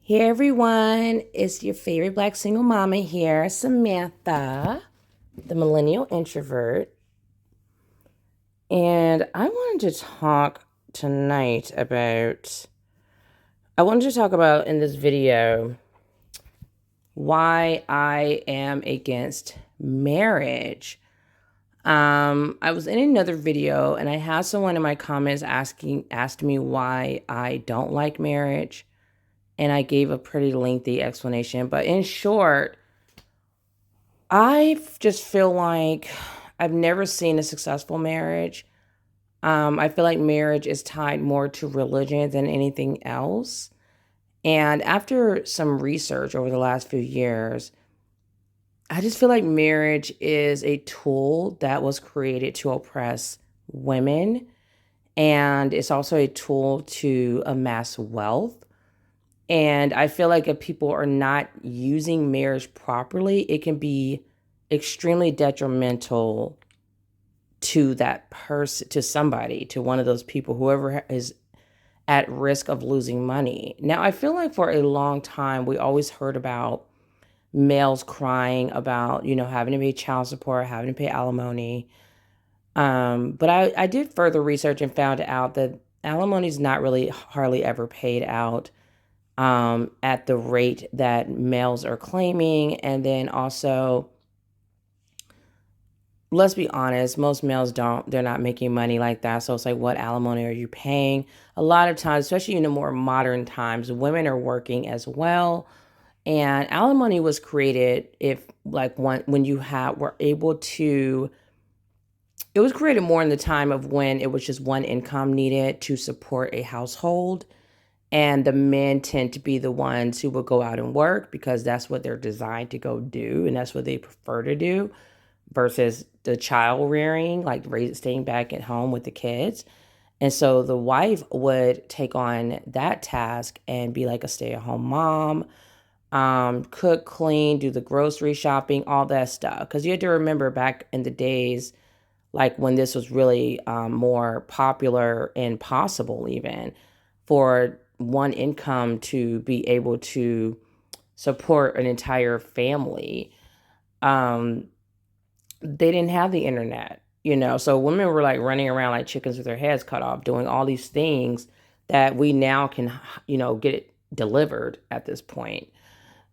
Hey everyone, it's your favorite black single mama here, Samantha, the millennial introvert. And I wanted to talk about in this video why I am against marriage. I was in another video and I had someone in my comments asked me why I don't like marriage. And I gave a pretty lengthy explanation. But in short, I just feel like I've never seen a successful marriage. I feel like marriage is tied more to religion than anything else. And after some research over the last few years, I just feel like marriage is a tool that was created to oppress women. And it's also a tool to amass wealth. And I feel like if people are not using marriage properly, it can be extremely detrimental to that person, to somebody, to one of those people, whoever is at risk of losing money. Now, I feel like for a long time, we always heard about males crying about, having to pay child support, having to pay alimony. But I did further research and found out that alimony is not really hardly ever paid out at the rate that males are claiming. And then also, let's be honest, most males they're not making money like that. So it's like, what alimony are you paying? A lot of times, especially in the more modern times, women are working as well. And alimony was created when you were able to, it was created more in the time of when it was just one income needed to support a household. And the men tend to be the ones who will go out and work because that's what they're designed to go do. And that's what they prefer to do versus the child rearing, like staying back at home with the kids. And so the wife would take on that task and be like a stay-at-home mom, cook, clean, do the grocery shopping, all that stuff. Because you had to remember back in the days, like when this was really more popular and possible even for one income to be able to support an entire family. They didn't have the internet, so women were like running around like chickens with their heads cut off, doing all these things that we now can, get it delivered at this point.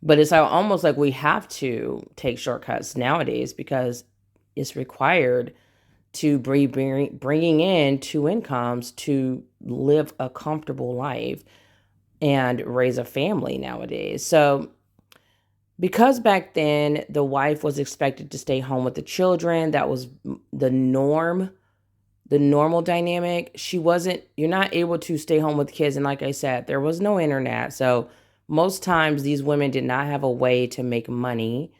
But it's almost like we have to take shortcuts nowadays because it's required to bringing in two incomes to live a comfortable life and raise a family nowadays. So because back then the wife was expected to stay home with the children, that was the norm, the normal dynamic. You're not able to stay home with kids. And like I said, there was no internet. So most times these women did not have a way to make money.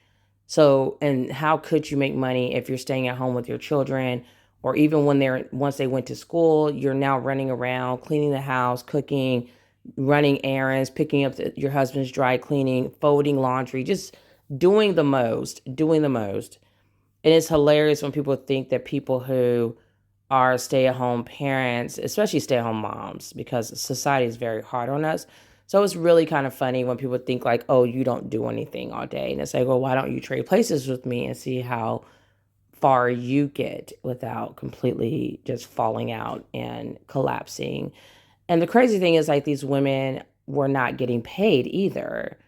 So, and how could you make money if you're staying at home with your children? Or even once they went to school, you're now running around, cleaning the house, cooking, running errands, picking up your husband's dry cleaning, folding laundry, just doing the most. And it's hilarious when people think that people who are stay-at-home parents, especially stay-at-home moms, because society is very hard on us. So it's really kind of funny when people think like, oh, you don't do anything all day. And it's like, well, why don't you trade places with me and see how far you get without completely just falling out and collapsing. And the crazy thing is, like, these women were not getting paid either.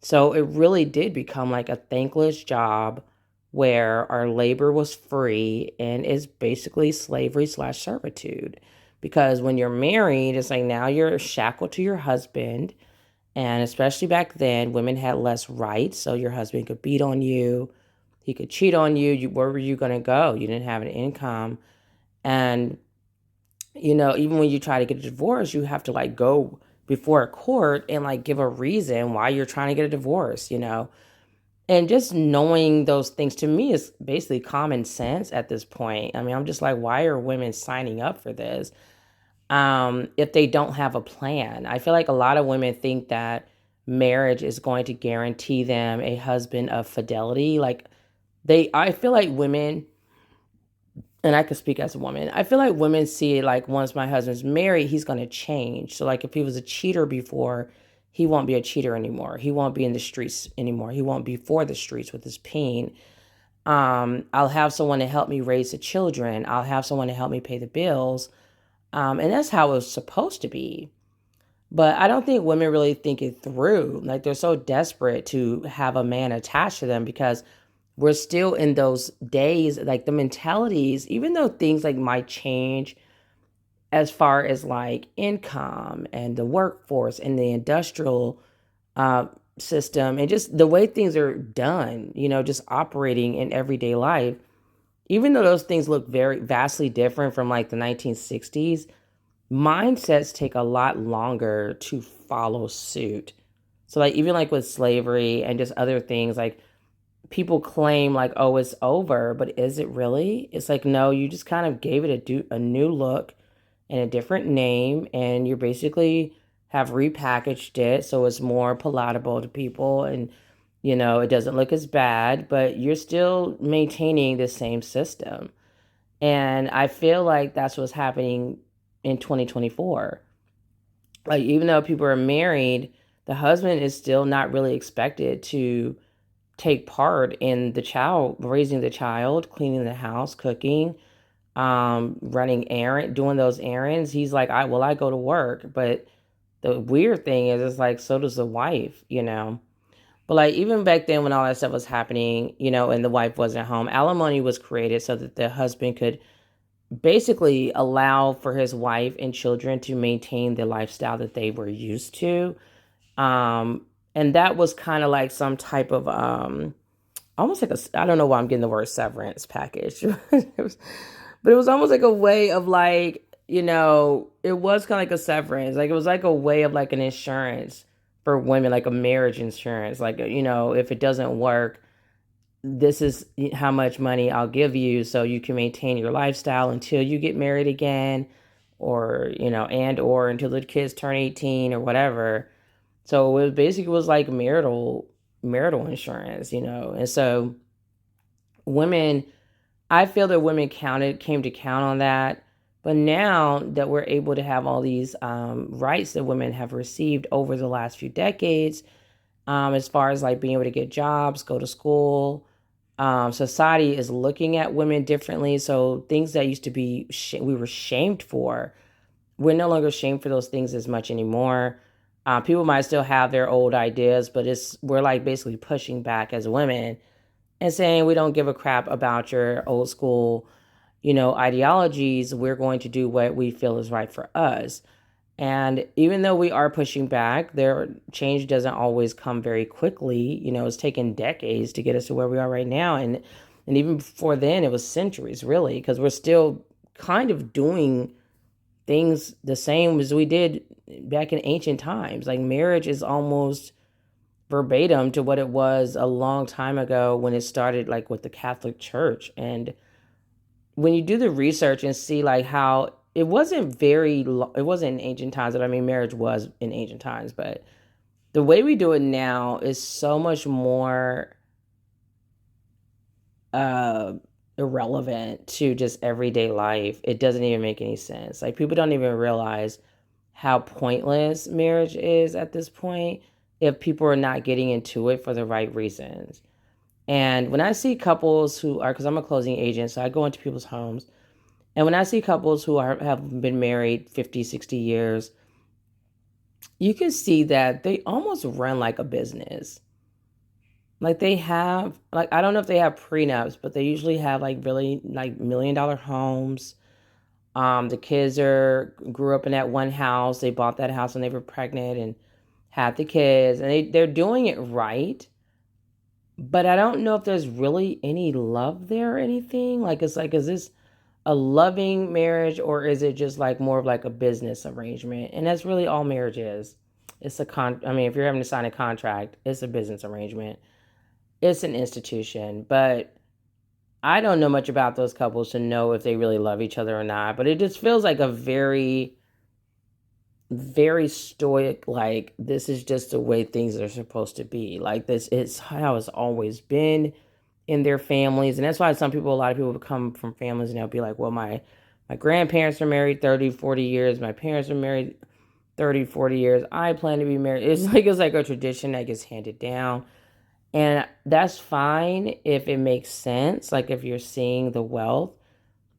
So it really did become like a thankless job where our labor was free and is basically slavery/servitude. Because when you're married, it's like now you're shackled to your husband. And especially back then, women had less rights. So your husband could beat on you, he could cheat on you. Where were you going to go? You didn't have an income. And even when you try to get a divorce, you have to like go before a court and like give a reason why you're trying to get a divorce. And just knowing those things to me is basically common sense at this point. I mean, I'm just like, why are women signing up for this if they don't have a plan? I feel like a lot of women think that marriage is going to guarantee them a husband of fidelity. I feel like women, and I could speak as a woman, I feel like women see it like once my husband's married, he's going to change. So like if he was a cheater before, he won't be a cheater anymore. He won't be in the streets anymore. He won't be for the streets with his pain. I'll have someone to help me raise the children. I'll have someone to help me pay the bills. And that's how it was supposed to be. But I don't think women really think it through. Like they're so desperate to have a man attached to them because we're still in those days, like the mentalities, even though things like might change as far as like income and the workforce and the industrial uh, system and just the way things are done, just operating in everyday life, even though those things look very vastly different from like the 1960s, mindsets take a lot longer to follow suit. So like even like with slavery and just other things, like people claim like, oh, it's over, but is it really? It's like, no, you just kind of gave it a new look and a different name, and you're basically have repackaged it so it's more palatable to people, and it doesn't look as bad, but you're still maintaining the same system. And I feel like that's what's happening in 2024. Like even though people are married, the husband is still not really expected to take part in the child raising the child, cleaning the house, cooking, doing those errands. He's like, I go to work. But the weird thing is, it's like, so does the wife. But like, even back then when all that stuff was happening, and the wife wasn't home, alimony was created so that the husband could basically allow for his wife and children to maintain the lifestyle that they were used to. And that was kind of like some type of, almost like I don't know why I'm getting the word severance package. But it was almost like a way of like, it was kind of like a severance. Like it was like a way of like an insurance for women, like a marriage insurance. Like, if it doesn't work, this is how much money I'll give you so you can maintain your lifestyle until you get married again, or, or until the kids turn 18 or whatever. So it basically was like marital insurance, And so women, I feel that women came to count on that. But now that we're able to have all these rights that women have received over the last few decades, as far as like being able to get jobs, go to school, society is looking at women differently. So things that used to be we were shamed for, we're no longer shamed for those things as much anymore. People might still have their old ideas, but we're like basically pushing back as women and saying we don't give a crap about your old school, ideologies. We're going to do what we feel is right for us. And even though we are pushing back, their change doesn't always come very quickly. It's taken decades to get us to where we are right now. And even before then, it was centuries, really, because we're still kind of doing things the same as we did back in ancient times. Like marriage is almost verbatim to what it was a long time ago when it started, like with the Catholic Church. And when you do the research and see like how it wasn't in ancient times, but I mean, marriage was in ancient times, but the way we do it now is so much more irrelevant to just everyday life. It doesn't even make any sense. Like people don't even realize how pointless marriage is at this point if people are not getting into it for the right reasons. And when I see couples who are, because I'm a closing agent, so I go into people's homes, and when I see couples who have been married 50, 60 years, you can see that they almost run like a business. Like they have, like, I don't know if they have prenups, but they usually have like really like $1 million homes. The kids grew up in that one house. They bought that house when they were pregnant and had the kids, and they're doing it right. But I don't know if there's really any love there or anything. Like, it's like, is this a loving marriage, or is it just like more of like a business arrangement? And that's really all marriage is. It's I mean, if you're having to sign a contract, it's a business arrangement. It's an institution, but I don't know much about those couples to know if they really love each other or not. But it just feels like a very, very stoic, like this is just the way things are supposed to be. Like this is how it's always been in their families. And that's why a lot of people come from families and they'll be like, well, my grandparents are married 30, 40 years. My parents are married 30, 40 years, I plan to be married. It's like a tradition that gets handed down. And that's fine if it makes sense. Like if you're seeing the wealth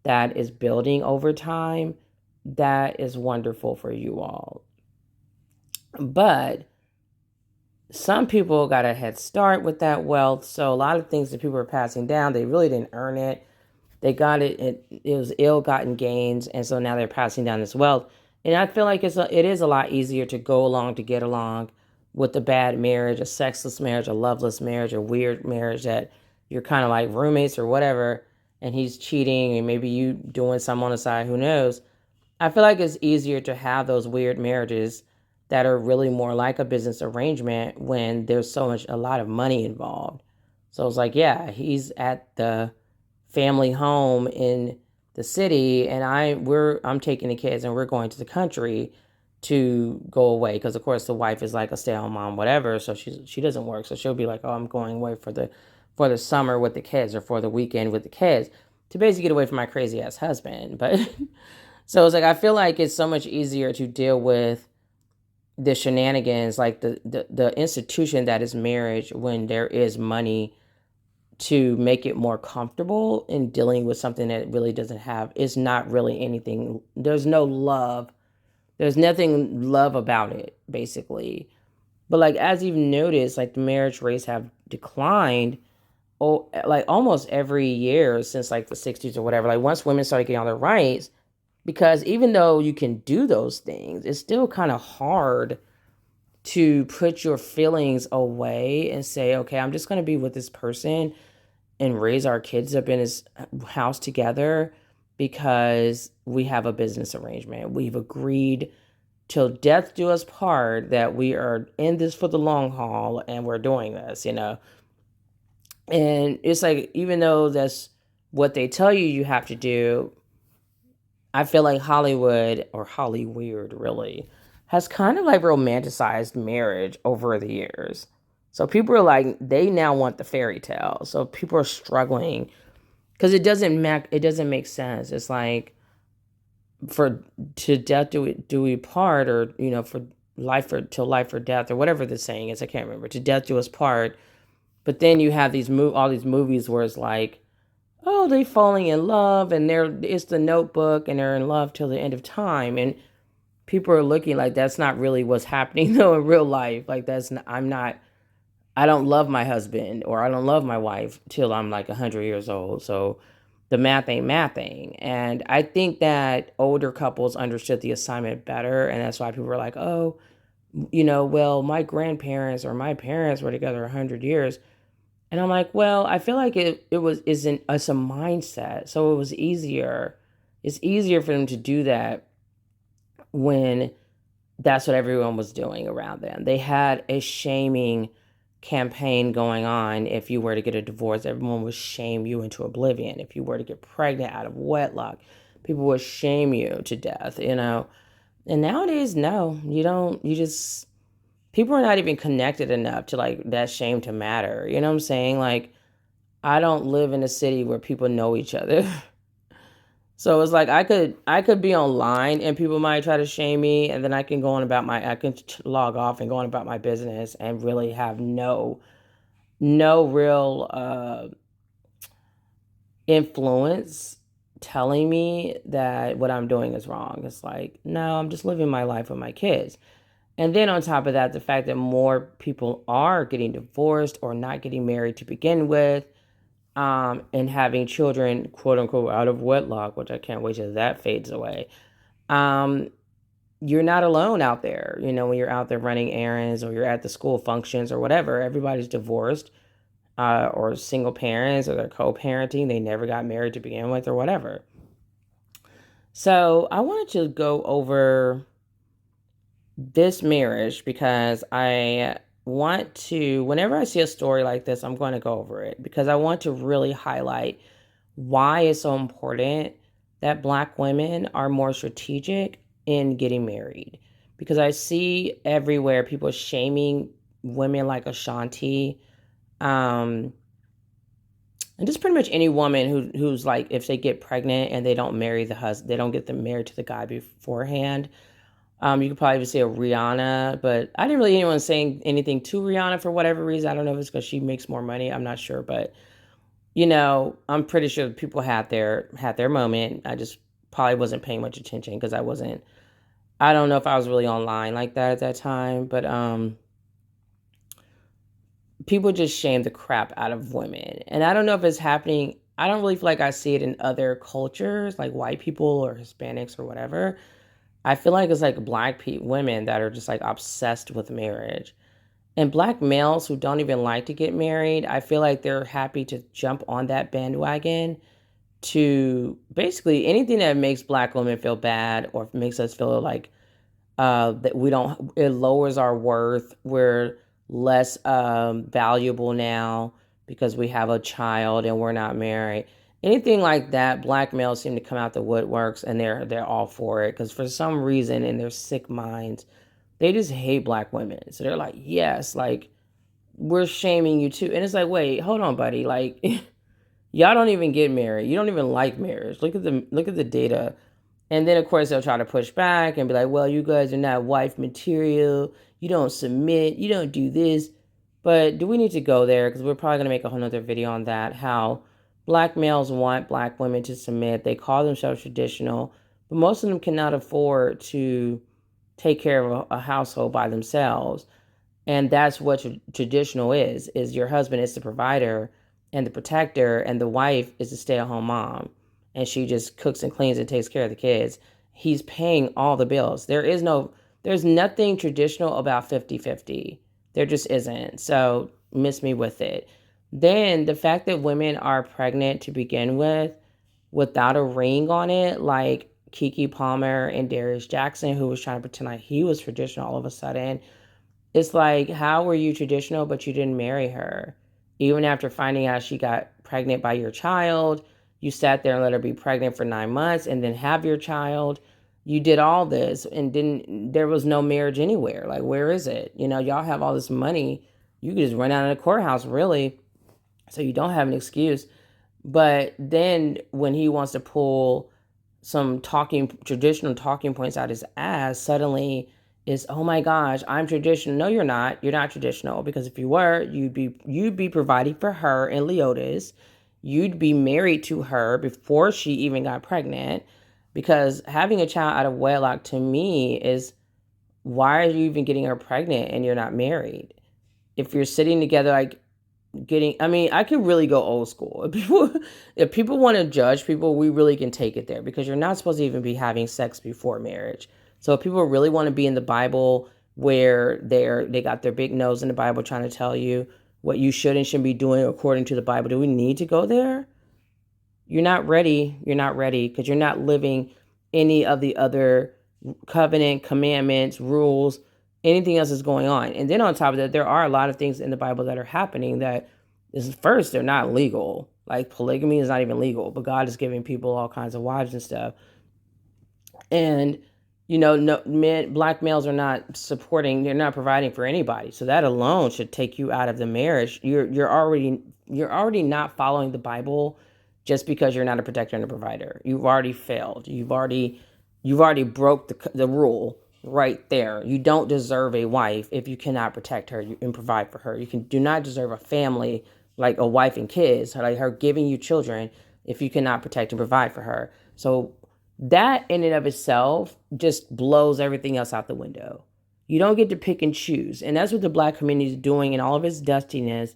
that is building over time, that is wonderful for you all. But some people got a head start with that wealth. So a lot of things that people are passing down, they really didn't earn it. They got it. It was ill-gotten gains, and so now they're passing down this wealth. And I feel like it is a lot easier to go along to get along with a bad marriage, a sexless marriage, a loveless marriage, a weird marriage that you're kind of like roommates or whatever, and he's cheating, and maybe you doing some on the side. Who knows? I feel like it's easier to have those weird marriages that are really more like a business arrangement when there's a lot of money involved. So it's like, yeah, he's at the family home in the city, and I'm taking the kids and we're going to the country to go away, because of course the wife is like a stay-at-home mom, whatever, so she doesn't work, so she'll be like, oh, I'm going away for the summer with the kids, or for the weekend with the kids, to basically get away from my crazy ass husband. But so it's like, I feel like it's so much easier to deal with the shenanigans, like the institution that is marriage, when there is money, to make it more comfortable in dealing with something that really doesn't have, is not really anything. There's no love. There's nothing love about it, basically. But like, as you've noticed, like the marriage rates have declined, like almost every year since like the 60s or whatever. Like once women started getting all their rights, because even though you can do those things, it's still kind of hard to put your feelings away and say, okay, I'm just going to be with this person and raise our kids up in his house together because we have a business arrangement. We've agreed till death do us part that we are in this for the long haul, and we're doing this, And it's like, even though that's what they tell you have to do, I feel like Hollywood, or Hollyweird really, has kind of like romanticized marriage over the years. So people are like, they now want the fairy tale. So people are struggling because it doesn't make sense. It's like, for to death do we part, or for life, or till life or death, or whatever the saying is. I can't remember. To death do us part. But then you have all these movies where it's like, oh, they falling in love, and it's the Notebook, and they're in love till the end of time, and people are looking like that's not really what's happening though in real life. Like I don't love my husband, or I don't love my wife till I'm like 100 years old. So the math ain't mathing. And I think that older couples understood the assignment better, and that's why people were like, oh, well, my grandparents or my parents were together 100 years. And I'm like, well, I feel like it's a mindset. So it was easier. It's easier for them to do that when that's what everyone was doing around them. They had a shaming campaign going on. If you were to get a divorce, everyone would shame you into oblivion. If you were to get pregnant out of wedlock, people would shame you to death, And nowadays, no, you don't. People are not even connected enough to like that shame to matter. You know what I'm saying? Like, I don't live in a city where people know each other. So it's like, I could be online and people might try to shame me, and then I can log off and go on about my business and really have no real influence telling me that what I'm doing is wrong. It's like, no, I'm just living my life with my kids. And then on top of that, the fact that more people are getting divorced or not getting married to begin with, and having children, quote unquote, out of wedlock, which I can't wait till that fades away. You're not alone out there. When you're out there running errands, or you're at the school functions or whatever, everybody's divorced, or single parents, or they're co-parenting. They never got married to begin with, or whatever. So I wanted to go over this marriage because I want to, whenever I see a story like this, I'm going to go over it because I want to really highlight why it's so important that Black women are more strategic in getting married. Because I see everywhere people shaming women like Ashanti, and just pretty much any woman who's like, if they get pregnant and they don't marry the husband, they don't get them married to the guy beforehand, You could probably even say a Rihanna, but I didn't really hear anyone saying anything to Rihanna for whatever reason. I don't know if it's because she makes more money. I'm not sure, but I'm pretty sure people had their moment. I just probably wasn't paying much attention because I don't know if I was really online like that at that time, but people just shame the crap out of women. And I don't know if it's happening. I don't really feel like I see it in other cultures, like white people or Hispanics or whatever. I feel like it's like women that are just like obsessed with marriage. And black males who don't even like to get married, I feel like they're happy to jump on that bandwagon to basically anything that makes black women feel bad or makes us feel like that it lowers our worth. We're less valuable now because we have a child and we're not married. Anything like that, black males seem to come out the woodworks and they're all for it because for some reason in their sick minds, they just hate black women. So they're like, yes, like we're shaming you too. And it's like, wait, hold on, buddy. Like y'all don't even get married. You don't even like marriage. Look at the data. And then, of course, they'll try to push back and be like, well, you guys are not wife material. You don't submit. You don't do this. But do we need to go there? Because we're probably going to make a whole nother video on that. How black males want black women to submit. They call themselves traditional. But most of them cannot afford to take care of a household by themselves. And that's what traditional is your husband is the provider and the protector, and the wife is the stay-at-home mom, and she just cooks and cleans and takes care of the kids. He's paying all the bills. There's nothing traditional about 50-50. There just isn't. So miss me with it. Then the fact that women are pregnant to begin with without a ring on it, like Kiki Palmer and Darius Jackson, who was trying to pretend like he was traditional all of a sudden. It's like, how were you traditional, but you didn't marry her? Even after finding out she got pregnant by your child, you sat there and let her be pregnant for 9 months and then have your child. You did all this and there was no marriage anywhere. Like, where is it? Y'all have all this money. You could just run out of the courthouse, really. So you don't have an excuse. But then when he wants to pull some traditional talking points out his ass, suddenly is, oh my gosh, I'm traditional. No, you're not. You're not traditional, because if you were, you'd be providing for her and Leotis. You'd be married to her before she even got pregnant, because having a child out of wedlock to me is, why are you even getting her pregnant and you're not married? If you're sitting together, like I could really go old school. If people want to judge people, we really can take it there, because you're not supposed to even be having sex before marriage. So if people really want to be in the Bible, where they got their big nose in the Bible trying to tell you what you should and shouldn't be doing according to the Bible, do we need to go there? You're not ready. You're not ready, because you're not living any of the other covenant, commandments, rules, anything else is going on. And then on top of that, there are a lot of things in the Bible that are happening that is, first, they're not legal. Like polygamy is not even legal, but God is giving people all kinds of wives and stuff. And no black males are not supporting, they're not providing for anybody. So that alone should take you out of the marriage. You're already not following the Bible just because you're not a protector and a provider. You've already failed. You've already broke the rule right there. You don't deserve a wife if you cannot protect her and provide for her. Do not deserve a family, like a wife and kids, like her giving you children, if you cannot protect and provide for her. So that in and of itself just blows everything else out the window. You don't get to pick and choose. And that's what the black community is doing in all of its dustiness,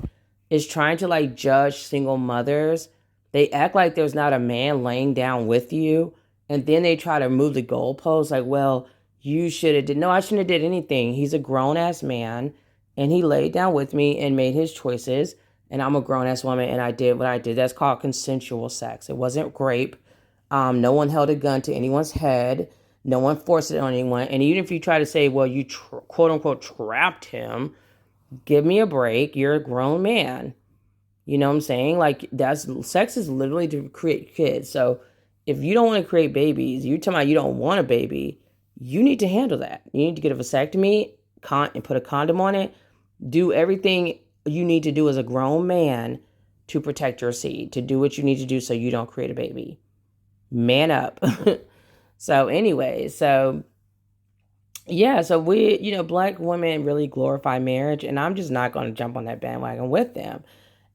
is trying to like judge single mothers. They act like there's not a man laying down with you. And then they try to move the goalposts, like, well, you should have did. No, I shouldn't have did anything. He's a grown ass man and he laid down with me and made his choices. And I'm a grown ass woman and I did what I did. That's called consensual sex. It wasn't rape. No one held a gun to anyone's head. No one forced it on anyone. And even if you try to say, well, you quote unquote trapped him, give me a break. You're a grown man. You know what I'm saying? Like, sex is literally to create kids. So if you don't want to create babies, you tell me you don't want a baby, you need to handle that. You need to get a vasectomy and put a condom on it. Do everything you need to do as a grown man to protect your seed, to do what you need to do so you don't create a baby. Man up. So anyway, Yeah, so we, black women really glorify marriage, and I'm just not going to jump on that bandwagon with them.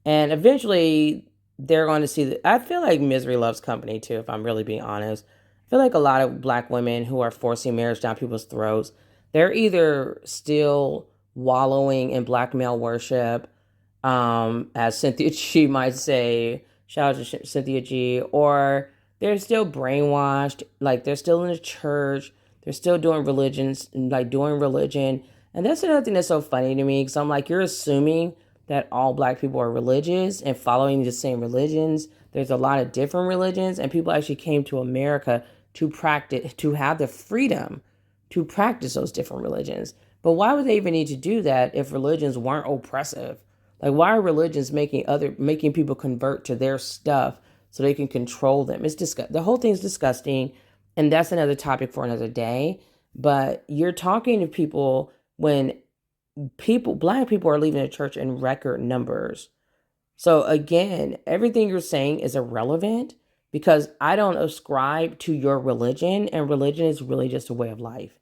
And eventually, they're going to see that. I feel like misery loves company too, if I'm really being honest. I feel like a lot of black women who are forcing marriage down people's throats, they're either still wallowing in black male worship, as Cynthia G might say, shout out to Cynthia G, or they're still brainwashed, like they're still in the church, they're still doing religions, like doing religion. And that's another thing that's so funny to me, because I'm like, you're assuming that all black people are religious and following the same religions. There's a lot of different religions, and people actually came to America to practice, to have the freedom to practice those different religions. But why would they even need to do that if religions weren't oppressive? Like, why are religions making people convert to their stuff so they can control them? It's the whole thing's disgusting, and that's another topic for another day. But you're talking to people when black people are leaving the church in record numbers. So again, everything you're saying is irrelevant because I don't ascribe to your religion, and religion is really just a way of life.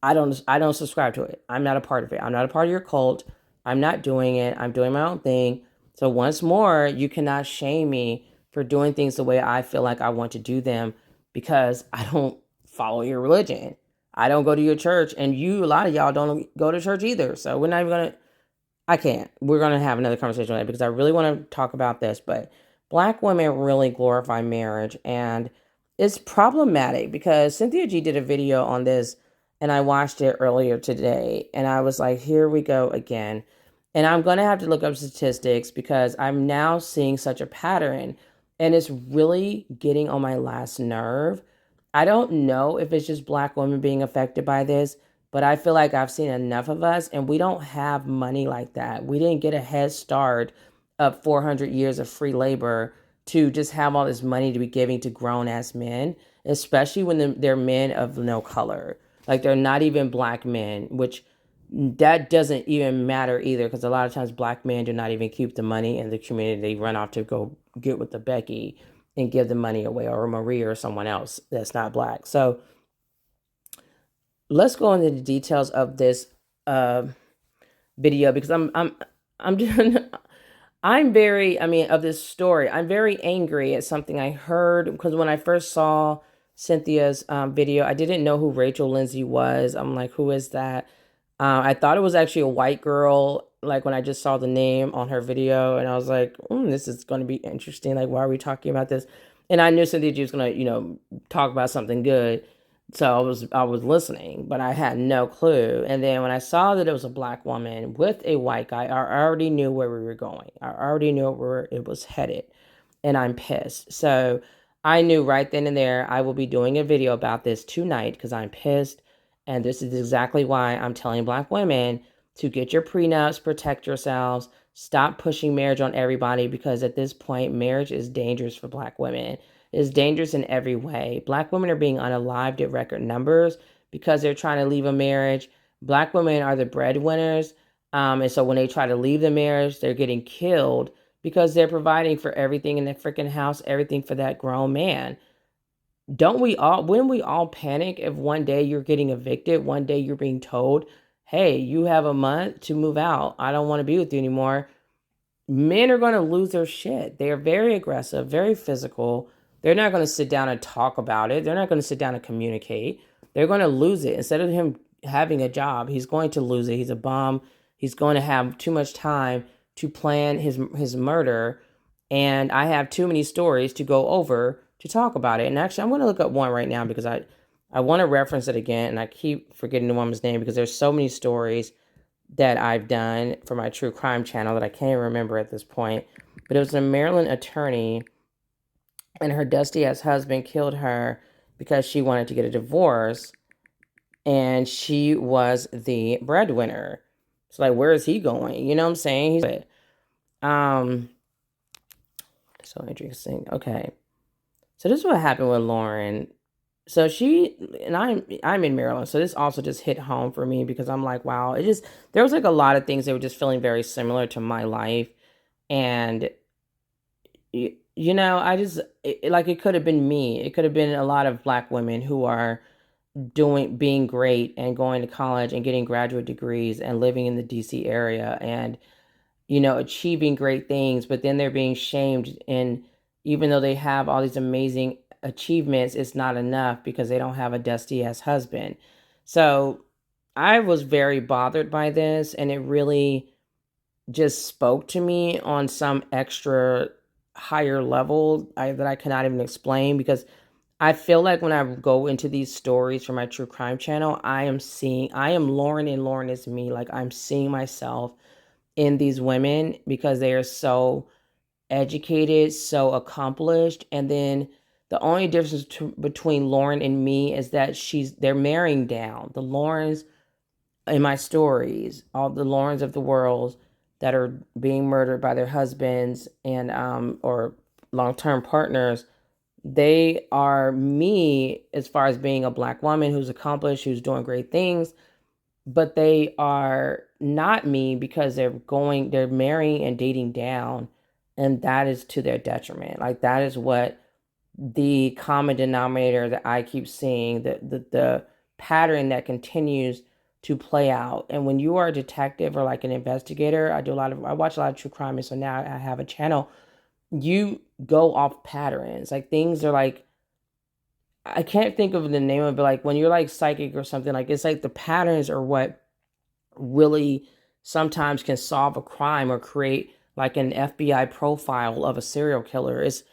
I don't subscribe to it. I'm not a part of it. I'm not a part of your cult. I'm not doing it. I'm doing my own thing. So once more, you cannot shame me for doing things the way I feel like I want to do them because I don't follow your religion. I don't go to your church, and a lot of y'all don't go to church either. So we're not even gonna. I can't. We're gonna have another conversation on it because I really want to talk about this. But black women really glorify marriage, and it's problematic because Cynthia G did a video on this, and I watched it earlier today, and I was like, here we go again. And I'm gonna have to look up statistics because I'm now seeing such a pattern, and it's really getting on my last nerve. I don't know if it's just black women being affected by this, but I feel like I've seen enough of us, and we don't have money like that. We didn't get a head start of 400 years of free labor to just have all this money to be giving to grown ass men, especially when they're men of no color. Like they're not even black men, which that doesn't even matter either because a lot of times black men do not even keep the money in the community. They run off to go get with the Becky and give the money away, or Maria or someone else that's not black. So let's go into the details of this uh, video because I'm just I'm very, I mean, of this story. I'm very angry at something I heard because when I first saw Cynthia's video, I didn't know who Rachel Lindsay was. I'm like, who is that? I thought it was actually a white girl. Like when I just saw the name on her video, and I was like, this is going to be interesting. Like, why are we talking about this? And I knew Cynthia G was going to, talk about something good. So I was listening, but I had no clue. And then when I saw that it was a black woman with a white guy, I already knew where we were going. I already knew where it was headed, and I'm pissed. So I knew right then and there I will be doing a video about this tonight because I'm pissed. And this is exactly why I'm telling black women to get your prenups, protect yourselves, stop pushing marriage on everybody because at this point, marriage is dangerous for black women. It is dangerous in every way. Black women are being unalived at record numbers because they're trying to leave a marriage. Black women are the breadwinners. And so when they try to leave the marriage, they're getting killed because they're providing for everything in the freaking house, everything for that grown man. Wouldn't we all panic if one day you're getting evicted, one day you're being told, hey, you have a month to move out. I don't want to be with you anymore. Men are going to lose their shit. They are very aggressive, very physical. They're not going to sit down and talk about it. They're not going to sit down and communicate. They're going to lose it. Instead of him having a job, he's going to lose it. He's a bum. He's going to have too much time to plan his murder. And I have too many stories to go over to talk about it. And actually, I'm going to look up one right now because I want to reference it again. And I keep forgetting the woman's name because there's so many stories that I've done for my true crime channel that I can't even remember at this point. But it was a Maryland attorney, and her dusty ass husband killed her because she wanted to get a divorce, and she was the breadwinner. So like, where is he going? You know what I'm saying? Um, so interesting. Okay, so this is what happened with Lauren. So I'm in Maryland, so this also just hit home for me because I'm like, wow, there was like a lot of things that were just feeling very similar to my life, and I just like it could have been me. It could have been a lot of black women who are being great and going to college and getting graduate degrees and living in the DC area and, achieving great things, but then they're being shamed. And even though they have all these amazing achievements, it's not enough because they don't have a dusty ass husband. So I was very bothered by this, and it really just spoke to me on some extra higher level that I cannot even explain, because I feel like when I go into these stories for my true crime channel, I am Lauren, and Lauren is me. Like, I'm seeing myself in these women because they are so educated, so accomplished. And then the only difference between Lauren and me is that they're marrying down. The Laurens in my stories, all the Laurens of the world that are being murdered by their husbands and or long-term partners, they are me as far as being a Black woman who's accomplished, who's doing great things, but they are not me because they're marrying and dating down, and that is to their detriment. Like, that is what the common denominator that I keep seeing, the pattern that continues to play out. And when you are a detective or like an investigator, I watch a lot of true crime, and so now I have a channel. You go off patterns. Like, things are like, I can't think of the name of it, like when you're like psychic or something, like it's like the patterns are what really sometimes can solve a crime or create like an FBI profile of a serial killer. It's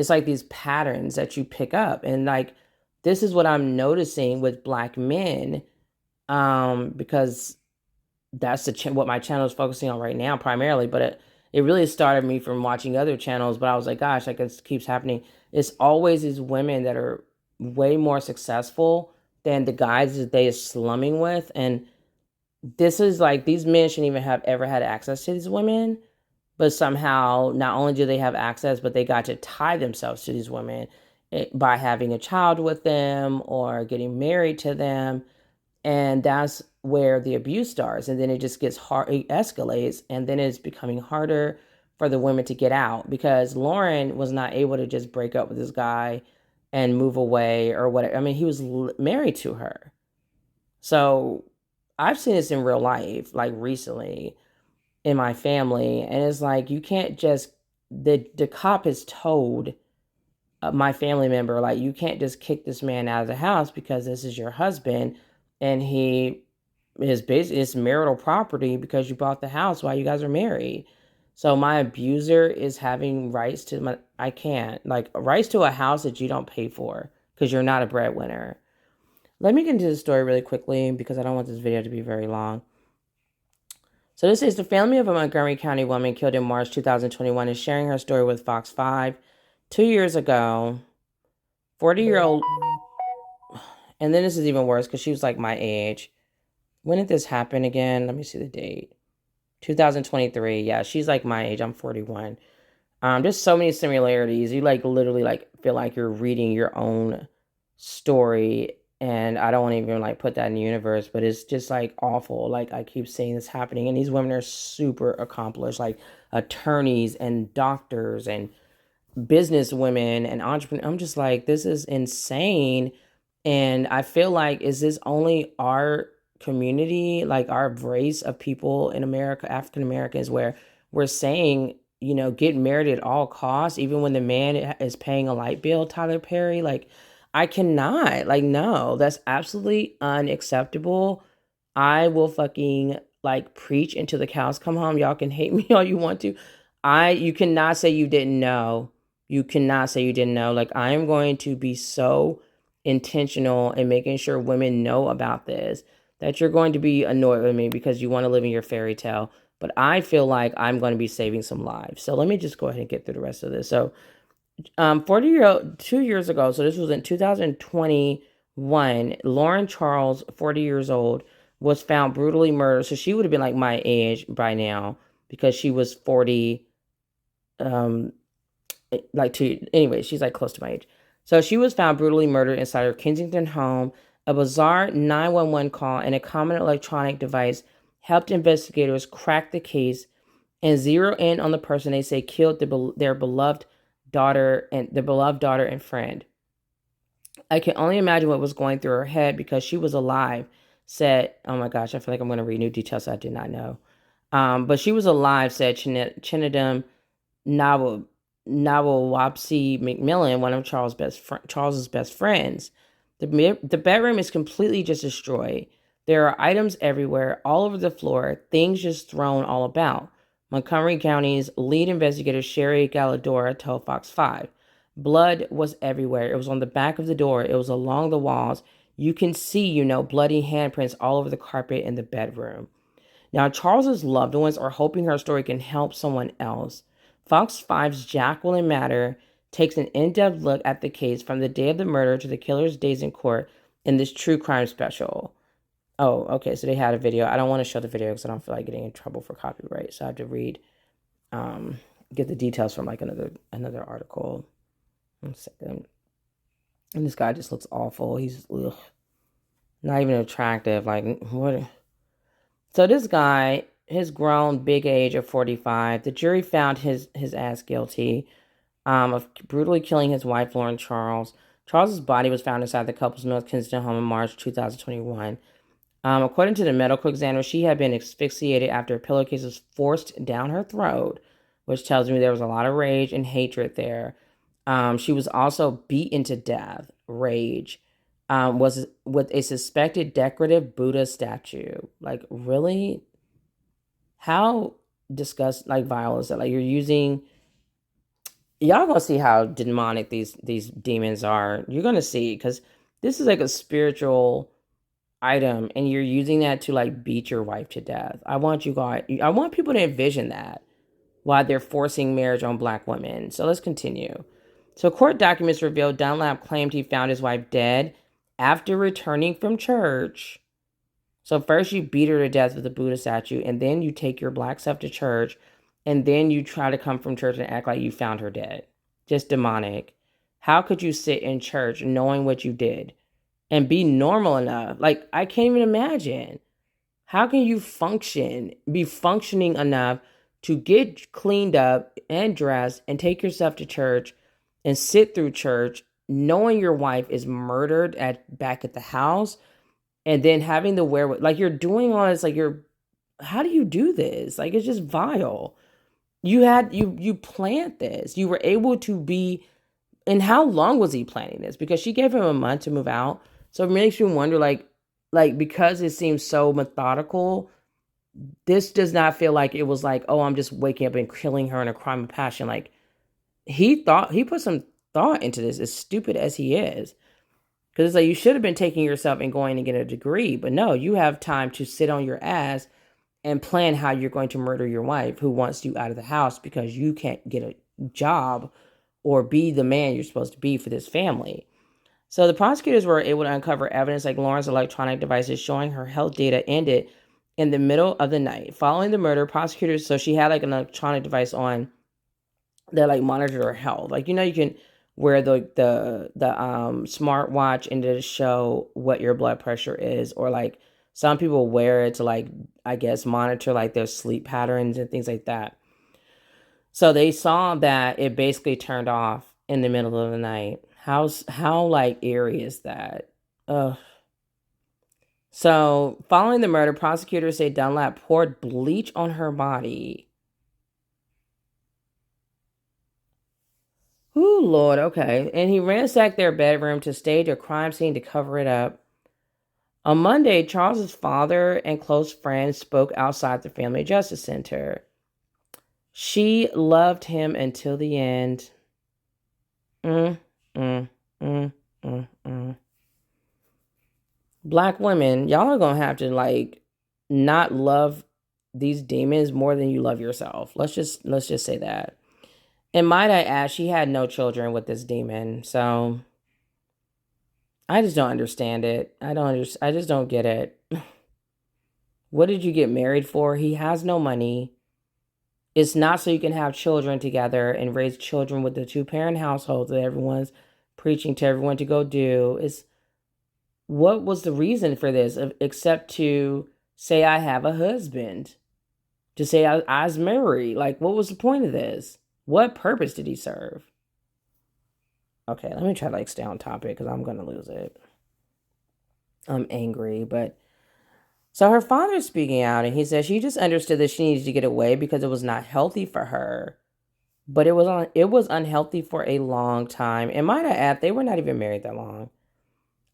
like these patterns that you pick up. And like, this is what I'm noticing with Black men, because that's what my channel is focusing on right now primarily. But it really started me from watching other channels, but I was like, gosh, like, it keeps happening. It's always these women that are way more successful than the guys that they are slumming with. And this is like, these men shouldn't even have ever had access to these women, but somehow not only do they have access, but they got to tie themselves to these women by having a child with them or getting married to them. And that's where the abuse starts. And then it just gets hard, it escalates, and then it's becoming harder for the women to get out, because Lauren was not able to just break up with this guy and move away or whatever. I mean, he was married to her. So I've seen this in real life, like recently in my family. And it's like, you can't just, the cop has told my family member, like, you can't just kick this man out of the house because this is your husband and he is basically, it's marital property because you bought the house while you guys are married. So my abuser is having rights to I can't, like, rights to a house that you don't pay for because you're not a breadwinner. Let me get into the story really quickly because I don't want this video to be very long. So this is the family of a Montgomery County woman killed in March 2021 is sharing her story with Fox 5. 2 years ago, 40-year-old, and then this is even worse because she was like my age. When did this happen again? Let me see the date. 2023. Yeah, she's like my age. I'm 41. Just so many similarities. You like literally like feel like you're reading your own story, and I don't want to even like put that in the universe, but it's just like awful. Like, I keep seeing this happening, and these women are super accomplished, like attorneys and doctors and business women and entrepreneurs. I'm just like, this is insane. And I feel like, is this only our community, like our race of people in America, African Americans, where we're saying, get married at all costs, even when the man is paying a light bill, Tyler Perry? Like, I cannot, like, no, that's absolutely unacceptable. I will fucking like preach until the cows come home. Y'all can hate me all you want to. You cannot say you didn't know. You cannot say you didn't know. Like, I am going to be so intentional in making sure women know about this, that you're going to be annoyed with me because you want to live in your fairy tale. But I feel like I'm going to be saving some lives. So let me just go ahead and get through the rest of this. So 2 years ago, so this was in 2021, Lauren Charles, 40 years old, was found brutally murdered. So she would have been like my age by now because she was 40, anyway, she's like close to my age. So she was found brutally murdered inside her Kensington home. A bizarre 911 call and a common electronic device helped investigators crack the case and zero in on the person they say killed their beloved daughter and friend. I can only imagine what was going through her head because she was alive. Said, oh my gosh, I feel like I'm going to read new details I did not know. But she was alive, said Chinedum Nawawapsi McMillan, one of Charles's best friends. The bedroom is completely just destroyed. There are items everywhere, all over the floor, things just thrown all about. Montgomery County's lead investigator Sherry Galadora told Fox 5. Blood was everywhere. It was on the back of the door. It was along the walls. You can see, bloody handprints all over the carpet in the bedroom. Now, Charles's loved ones are hoping her story can help someone else. Fox 5's Jacqueline Matter takes an in-depth look at the case from the day of the murder to the killer's days in court in this true crime special. Oh, okay, so they had a video. I don't want to show the video because I don't feel like getting in trouble for copyright. So I have to get the details from like another article. 1 second. And this guy just looks awful. He's not even attractive. Like, what? So this guy, his grown big age of 45, the jury found his ass guilty of brutally killing his wife, Lauren Charles. Charles's body was found inside the couple's North Kensington home in March 2021. According to the medical examiner, she had been asphyxiated after a pillowcase was forced down her throat, which tells me there was a lot of rage and hatred there. She was also beaten to death. Rage. Was with a suspected decorative Buddha statue. Like, really? How vile is that? Like, you're using... Y'all gonna see how demonic these demons are. You're gonna see, because this is like a spiritual item, and you're using that to like beat your wife to death. I want people to envision that while they're forcing marriage on Black women. So let's continue. So court documents revealed Dunlap claimed he found his wife dead after returning from church. So first you beat her to death with a Buddha statue, and then you take your Black self to church, and then you try to come from church and act like you found her dead. Just demonic. How could you sit in church knowing what you did and be normal enough? Like, I can't even imagine. How can you be functioning enough to get cleaned up and dressed and take yourself to church and sit through church knowing your wife is murdered back at the house, and then having the wherewithal, like, you're doing all this, like, how do you do this? Like, it's just vile. You planned this. You were able to be, and how long was he planning this? Because she gave him a month to move out. So it makes you wonder, like, because it seems so methodical, this does not feel like it was like, oh, I'm just waking up and killing her in a crime of passion. Like, he put some thought into this, as stupid as he is. Because it's like, you should have been taking yourself and going to get a degree. But no, you have time to sit on your ass and plan how you're going to murder your wife who wants you out of the house because you can't get a job or be the man you're supposed to be for this family. So the prosecutors were able to uncover evidence like Lauren's electronic devices showing her health data ended in the middle of the night. Following the murder, prosecutors, so she had like an electronic device on that like monitored her health. Like, you can wear the smartwatch and to show what your blood pressure is, or like some people wear it to, like, I guess, monitor like their sleep patterns and things like that. So they saw that it basically turned off in the middle of the night. How like eerie is that? Ugh. So following the murder, prosecutors say Dunlap poured bleach on her body. Ooh, Lord, okay. And he ransacked their bedroom to stage a crime scene to cover it up. On Monday, Charles's father and close friends spoke outside the Family Justice Center. She loved him until the end. Black women, y'all are going to have to, like, not love these demons more than you love yourself. Let's just say that. And might I add, she had no children with this demon, so I just don't understand it. I just don't get it. What did you get married for? He has no money. It's not so you can have children together and raise children with the two-parent household that everyone's preaching to everyone to go do. What was the reason for this, except to say I have a husband? To say I was married? Like, what was the point of this? What purpose did he serve? Okay, let me try to like stay on topic because I'm gonna lose it. I'm angry, but so her father's speaking out, and he says she just understood that she needed to get away because it was not healthy for her. But it was unhealthy for a long time. And might I add, they were not even married that long.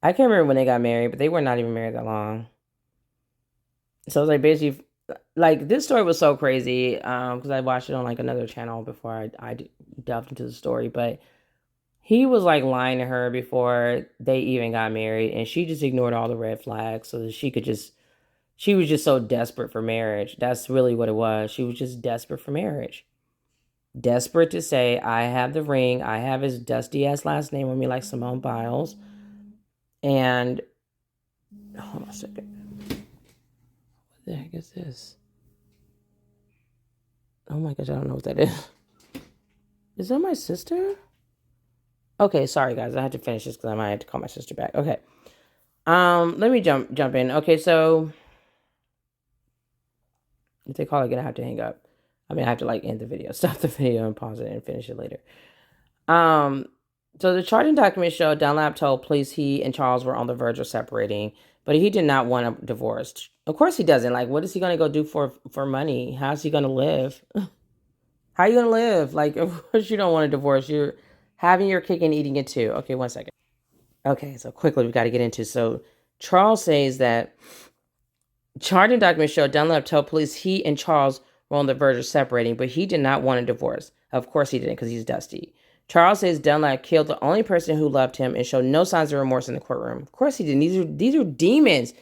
I can't remember when they got married, but they were not even married that long. So it's like basically, like this story was so crazy because I watched it on like another channel before I delved into the story. But he was like lying to her before they even got married, and she just ignored all the red flags so that she was just so desperate for marriage. That's really what it was. She was just desperate for marriage. Desperate to say, I have the ring. I have his dusty ass last name on me like Simone Biles. And hold on a second. What the heck is this? Oh my gosh, I don't know what that is. Is that my sister? Okay, sorry guys. I had to finish this because I might have to call my sister back. Okay. Let me jump in. Okay, so if they call again, I have to hang up. I mean, I have to like end the video, stop the video, and pause it and finish it later. So the charging documents show Dunlap told police he and Charles were on the verge of separating, but he did not want a divorce. Of course he doesn't. Like, what is he going to go do for money? How's he going to live? How are you going to live? Like, of course you don't want a divorce. You're having your cake and eating it too. Okay, one second. Okay, so quickly we got to get into. So Charles says that charging documents show Dunlap told police he and Charles were on the verge of separating, but he did not want a divorce. Of course he didn't, because he's dusty. Charles says Dunlap killed the only person who loved him and showed no signs of remorse in the courtroom. Of course he didn't. These are demons.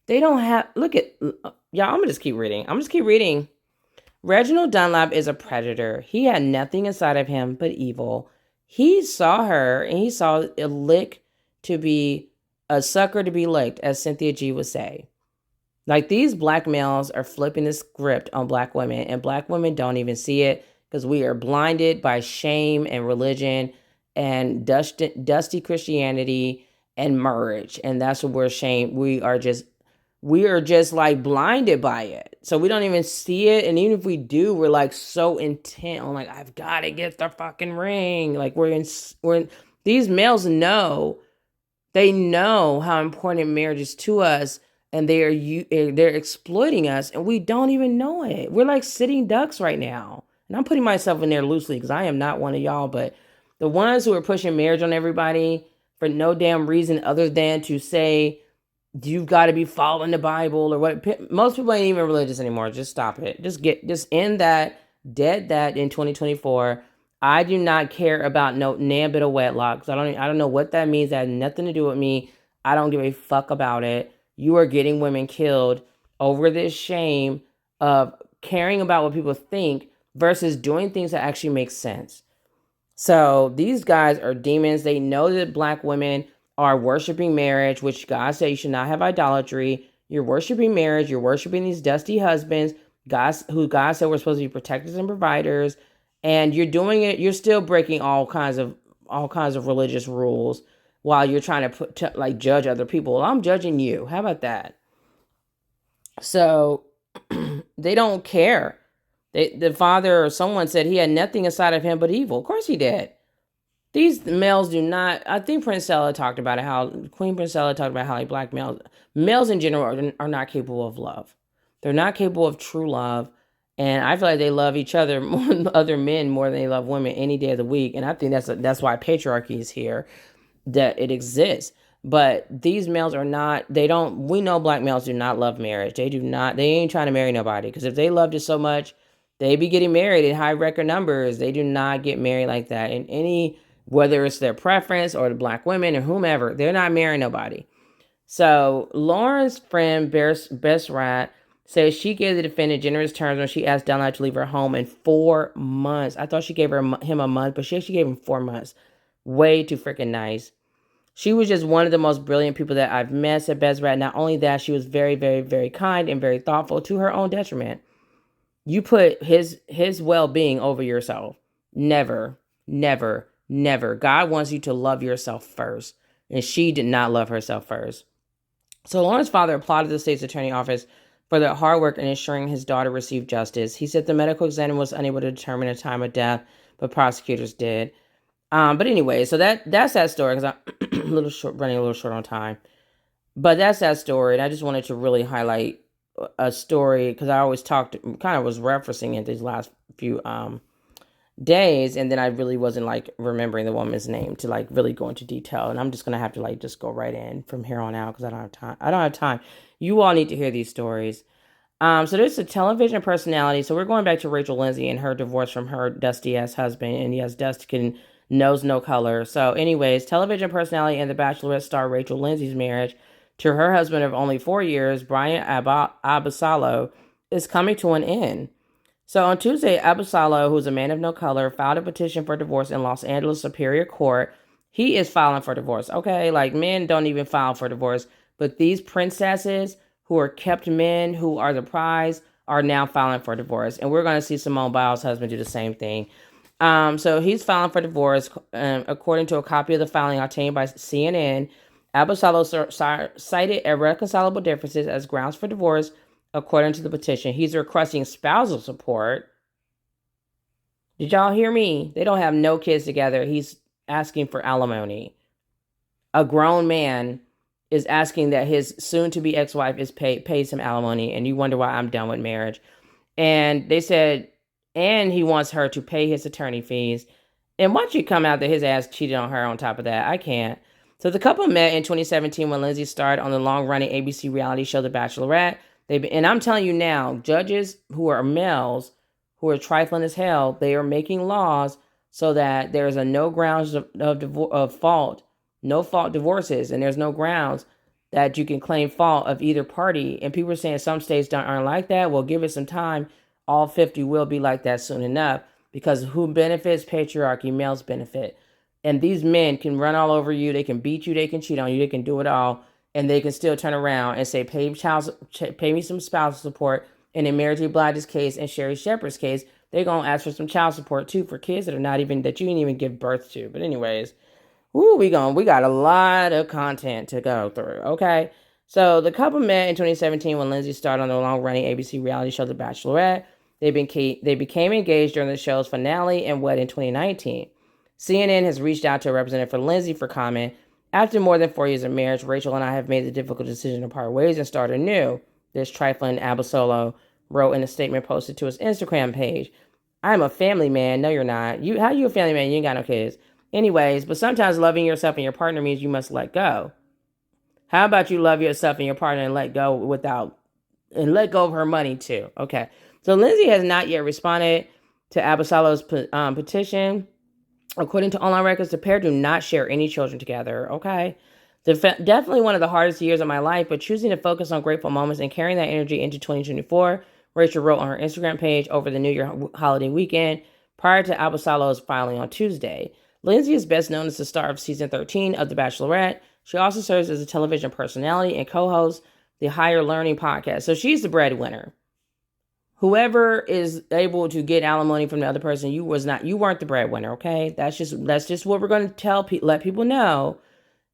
They don't have. Look at y'all. I'm gonna just keep reading. Reginald Dunlap is a predator. He had nothing inside of him but evil. He saw her and he saw a lick to be a sucker to be licked, as Cynthia G would say. Like, these black males are flipping the script on black women, and black women don't even see it because we are blinded by shame and religion and dusty Christianity and marriage. And that's what we're ashamed. We are just like blinded by it. So we don't even see it. And even if we do, we're like so intent on like, I've got to get the fucking ring. Like we're in, these males know, they know how important marriage is to us. And they're exploiting us, and we don't even know it. We're like sitting ducks right now. And I'm putting myself in there loosely because I am not one of y'all. But the ones who are pushing marriage on everybody for no damn reason other than to say, you've got to be following the Bible or what. Most people ain't even religious anymore. Just stop it. Just end that, dead that in 2024. I do not care about no damn bit of wedlock. I don't know what that means. That has nothing to do with me. I don't give a fuck about it. You are getting women killed over this shame of caring about what people think versus doing things that actually make sense. So these guys are demons. They know that black women are worshiping marriage, which God said you should not have idolatry. You're worshiping marriage. You're worshiping these dusty husbands, guys who God said we're supposed to be protectors and providers. And you're doing it. You're still breaking all kinds of religious rules while you're trying to judge other people. Well, I'm judging you. How about that? So they don't care. The father or someone said he had nothing inside of him but evil. Of course he did. These males do not. I think Queen Princella talked about how like black males in general are not capable of love. They're not capable of true love. And I feel like they love each other more than other men more than they love women any day of the week. And I think that's why patriarchy is here, that it exists. But these males are not, we know black males do not love marriage. They ain't trying to marry nobody. Because if they loved it so much, they'd be getting married in high record numbers. They do not get married like that. In whether it's their preference or the black women or whomever, they're not marrying nobody. So Lauren's friend, Best Rat, says she gave the defendant generous terms when she asked Dunlap to leave her home in 4 months. I thought she gave him a month, but she actually gave him 4 months. Way too freaking nice. She was just one of the most brilliant people that I've met, said Bezrat. Not only that, she was very, very, very kind and very thoughtful to her own detriment. You put his well-being over yourself. Never, never, never. God wants you to love yourself first. And she did not love herself first. So Lauren's father applauded the state's attorney office for their hard work in ensuring his daughter received justice. He said the medical examiner was unable to determine a time of death, but prosecutors did. But anyway, so that's that story, because I'm running a little short on time. But that's that story, and I just wanted to really highlight a story, because I always kind of was referencing it these last few days, and then I really wasn't like remembering the woman's name to like really go into detail, and I'm just gonna have to like just go right in from here on out, because I don't have time. You all need to hear these stories. So there's a television personality. So we're going back to Rachel Lindsay and her divorce from her dusty ass husband. And yes, Dusty knows no color. So, anyways, television personality and The Bachelorette star Rachel Lindsay's marriage to her husband of only 4 years, Bryan Abasolo, is coming to an end. So on Tuesday, Abasolo, who's a man of no color, filed a petition for divorce in Los Angeles Superior Court. He is filing for divorce. Okay, like men don't even file for divorce, but these princesses who are kept men, who are the prize, are now filing for divorce. And we're going to see Simone Biles' husband do the same thing. So he's filing for divorce. According to a copy of the filing obtained by CNN, Abasolo cited irreconcilable differences as grounds for divorce. According to the petition, he's requesting spousal support. Did y'all hear me? They don't have no kids together. He's asking for alimony. A grown man is asking that his soon-to-be ex-wife is pays him alimony, and you wonder why I'm done with marriage. And they said, and he wants her to pay his attorney fees. And why don't you come out that his ass cheated on her on top of that? I can't. So the couple met in 2017 when Lindsay starred on the long-running ABC reality show The Bachelorette. And I'm telling you now, judges who are males, who are trifling as hell, they are making laws so that there's a no grounds of fault, no fault divorces, and there's no grounds that you can claim fault of either party. And people are saying some states aren't like that. Well, give it some time. All 50 will be like that soon enough, because who benefits? Patriarchy, males benefit. And these men can run all over you. They can beat you. They can cheat on you. They can do it all. And they can still turn around and say, pay me some spousal support. And in Mary J. Blige's case and Sherry Shepherd's case, they're going to ask for some child support too for kids that you didn't even give birth to. But anyways, we got a lot of content to go through. Okay. So the couple met in 2017 when Lindsay started on the long-running ABC reality show The Bachelorette. They became engaged during the show's finale and wed in 2019. CNN has reached out to a representative for Lindsay for comment. After more than 4 years of marriage, Rachel and I have made the difficult decision to part ways and start anew, this trifling Abasolo wrote in a statement posted to his Instagram page. I'm a family man. No, you're not. How you a family man? You ain't got no kids. Anyways, but sometimes loving yourself and your partner means you must let go. How about you love yourself and your partner and let go of her money too? Okay. So Lindsay has not yet responded to Abasolo's petition. According to online records, the pair do not share any children together. Okay. Definitely one of the hardest years of my life, but choosing to focus on grateful moments and carrying that energy into 2024, Rachel wrote on her Instagram page over the New Year holiday weekend prior to Abasolo's filing on Tuesday. Lindsay is best known as the star of season 13 of The Bachelorette. She also serves as a television personality and co-hosts the Higher Learning podcast. So she's the breadwinner. Whoever is able to get alimony from the other person, you weren't the breadwinner, okay? That's just what we're going to let people know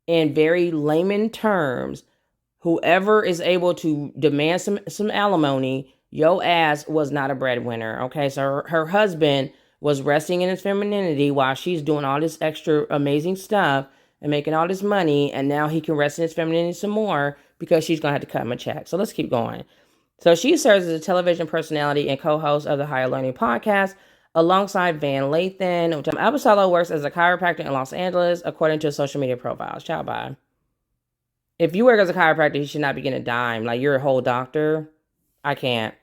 in very layman terms. Whoever is able to demand some alimony, your ass was not a breadwinner, okay? So her husband was resting in his femininity while she's doing all this extra amazing stuff and making all this money, and now he can rest in his femininity some more because she's going to have to cut him a check. So let's keep going. So she serves as a television personality and co-host of the Higher Learning podcast alongside Van Lathan. Abasolo works as a chiropractor in Los Angeles, according to social media profiles. Ciao, bye. If you work as a chiropractor, you should not be getting a dime. Like, you're a whole doctor. I can't.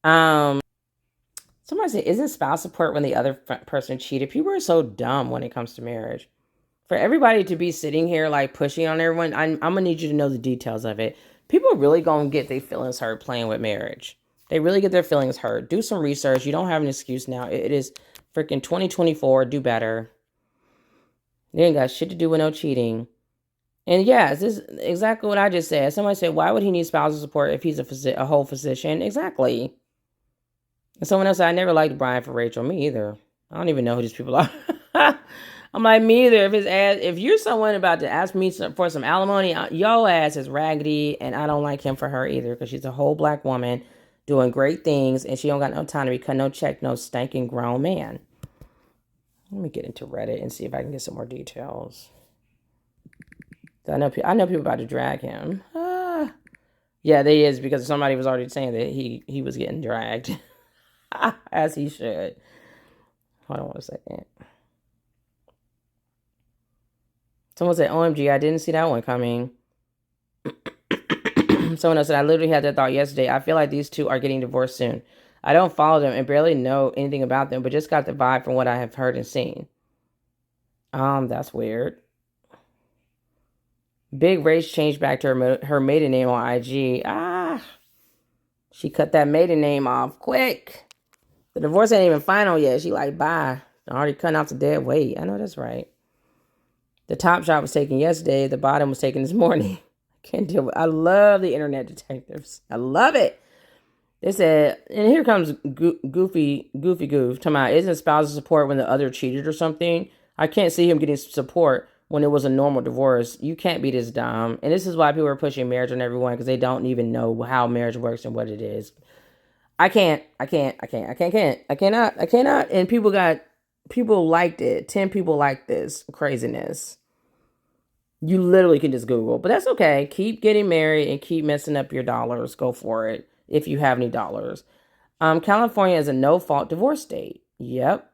Somebody said, isn't spouse support when the other person cheated? People are so dumb when it comes to marriage. For everybody to be sitting here like pushing on everyone, I'm going to need you to know the details of it. People are really going to get their feelings hurt playing with marriage. They really get their feelings hurt. Do some research. You don't have an excuse now. It is freaking 2024. Do better. They ain't got shit to do with no cheating. And yes, this is exactly what I just said. Somebody said, why would he need spousal support if he's a whole physician? Exactly. And someone else said, I never liked Bryan for Rachel. Me either. I don't even know who these people are. I'm like, me either. If you're someone about to ask me for some alimony, your ass is raggedy, and I don't like him for her either, because she's a whole black woman doing great things, and she don't got no time to be cutting no check, no stinking grown man. Let me get into Reddit and see if I can get some more details. I know people about to drag him. Yeah, they is, because somebody was already saying that he was getting dragged. As he should. Hold on one second. Someone said, OMG, I didn't see that one coming. Someone else said, I literally had that thought yesterday. I feel like these two are getting divorced soon. I don't follow them and barely know anything about them, but just got the vibe from what I have heard and seen. That's weird. Big race change back to her maiden name on IG. She cut that maiden name off quick. The divorce ain't even final yet. She like, bye. Already cutting off the dead weight. I know that's right. The top shot was taken yesterday. The bottom was taken this morning. I can't deal with it. I love the internet detectives. I love it. They said, and here comes Goofy Goof. Talking about, isn't spousal support when the other cheated or something? I can't see him getting support when it was a normal divorce. You can't be this dumb. And this is why people are pushing marriage on everyone, because they don't even know how marriage works and what it is. I cannot. And people liked it. 10 people liked this craziness. You literally can just Google, but that's okay. Keep getting married and keep messing up your dollars. Go for it if you have any dollars. California is a no-fault divorce state. Yep.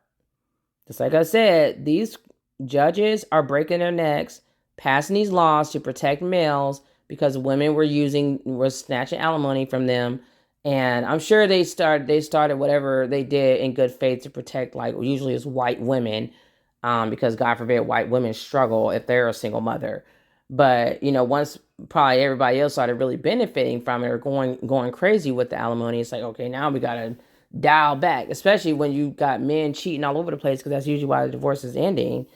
Just like I said, these judges are breaking their necks, passing these laws to protect males because women were snatching alimony from them. And I'm sure they started whatever they did in good faith to protect, like, usually it's white women, because God forbid white women struggle if they're a single mother. But, once probably everybody else started really benefiting from it or going crazy with the alimony, it's like, okay, now we got to dial back, especially when you got men cheating all over the place, because that's usually why the divorce is ending.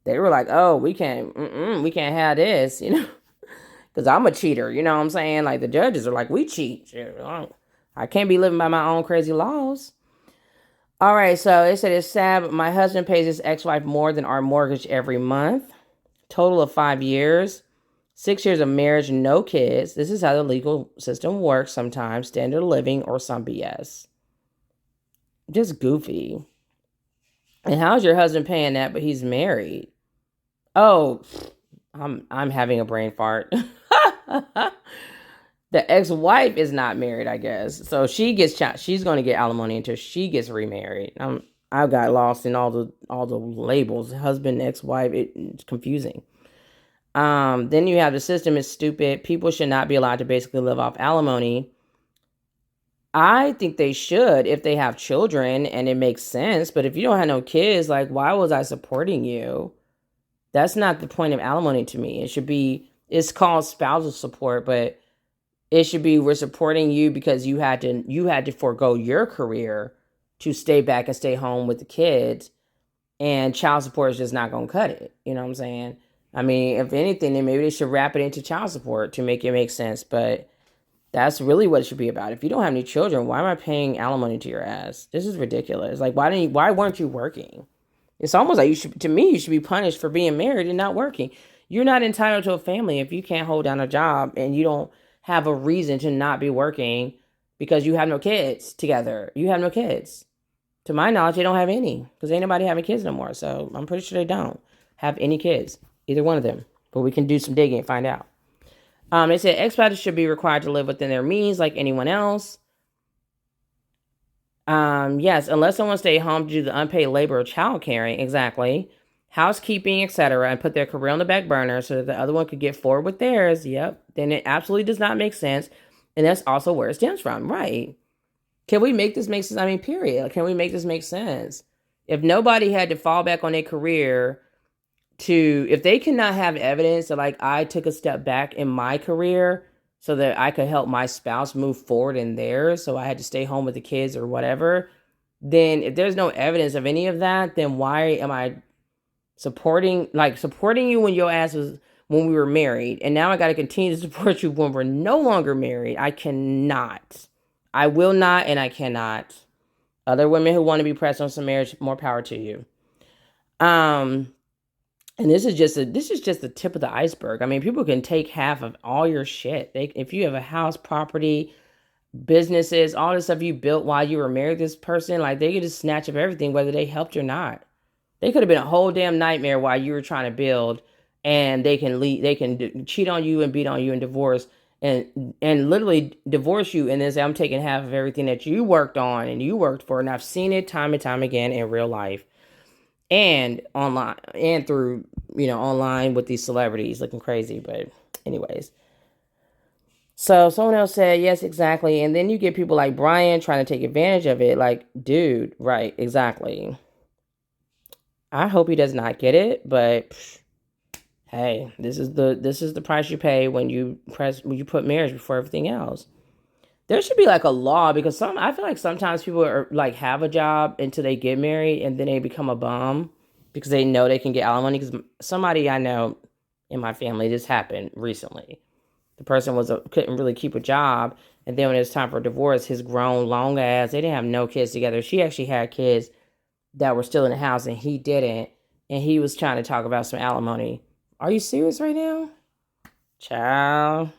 They were like, oh, we can't have this, because I'm a cheater, you know what I'm saying? Like, the judges are like, we cheat. I can't be living by my own crazy laws. All right, so it said it's sad, but my husband pays his ex-wife more than our mortgage every month. Total of 5 years. 6 years of marriage, no kids. This is how the legal system works sometimes. Standard of living or some BS. Just goofy. And how's your husband paying that, but he's married? Oh, I'm having a brain fart. The ex-wife is not married, I guess. So she's going to get alimony until she gets remarried. I got lost in all the labels. Husband, ex-wife, it's confusing. Then you have the system is stupid. People should not be allowed to basically live off alimony. I think they should if they have children and it makes sense. But if you don't have no kids, like, why was I supporting you? That's not the point of alimony to me. It's called spousal support, but it should be, we're supporting you because you had to forego your career to stay back and stay home with the kids, and child support is just not going to cut it. You know what I'm saying? I mean, if anything, then maybe they should wrap it into child support to make it make sense. But that's really what it should be about. If you don't have any children, why am I paying alimony to your ass? This is ridiculous. Like, why weren't you working? It's almost like you should be punished for being married and not working. You're not entitled to a family if you can't hold down a job and you don't have a reason to not be working because you have no kids together. You have no kids. To my knowledge, they don't have any, because ain't nobody having kids no more. So I'm pretty sure they don't have any kids, either one of them. But we can do some digging and find out. They said expats should be required to live within their means like anyone else. Yes, unless someone stay home to do the unpaid labor or child caring, exactly, housekeeping, etc., and put their career on the back burner so that the other one could get forward with theirs. Yep. Then it absolutely does not make sense. And that's also where it stems from, right? Can we make this make sense? I mean, period. Can we make this make sense? If nobody had to fall back on their career if they cannot have evidence that, like, I took a step back in my career so that I could help my spouse move forward in theirs, so I had to stay home with the kids or whatever, then if there's no evidence of any of that, then why am I supporting you when your ass was, when we were married, and now I got to continue to support you when we're no longer married? I cannot. I will not, and I cannot. Other women who want to be pressed on some marriage, more power to you. And this is just the tip of the iceberg. I mean, people can take half of all your shit. If you have a house, property, businesses, all the stuff you built while you were married to this person, like, they can just snatch up everything, whether they helped or not. They could have been a whole damn nightmare while you were trying to build, and they can cheat on you and beat on you and divorce and literally divorce you and then say, I'm taking half of everything that you worked on and you worked for. And I've seen it time and time again in real life and online and through, online with these celebrities looking crazy. But anyways. So someone else said, yes, exactly. And then you get people like Bryan trying to take advantage of it. Like, dude, right, exactly. I hope he does not get it, but hey, this is the price you pay when you put marriage before everything else. There should be like a law because I feel like sometimes people are like have a job until they get married and then they become a bum because they know they can get alimony. Because somebody I know in my family, this happened recently. The person couldn't really keep a job, and then when it was time for divorce, his grown long ass, they didn't have no kids together. She actually had kids that were still in the house, and he didn't. And he was trying to talk about some alimony. Are you serious right now? Child,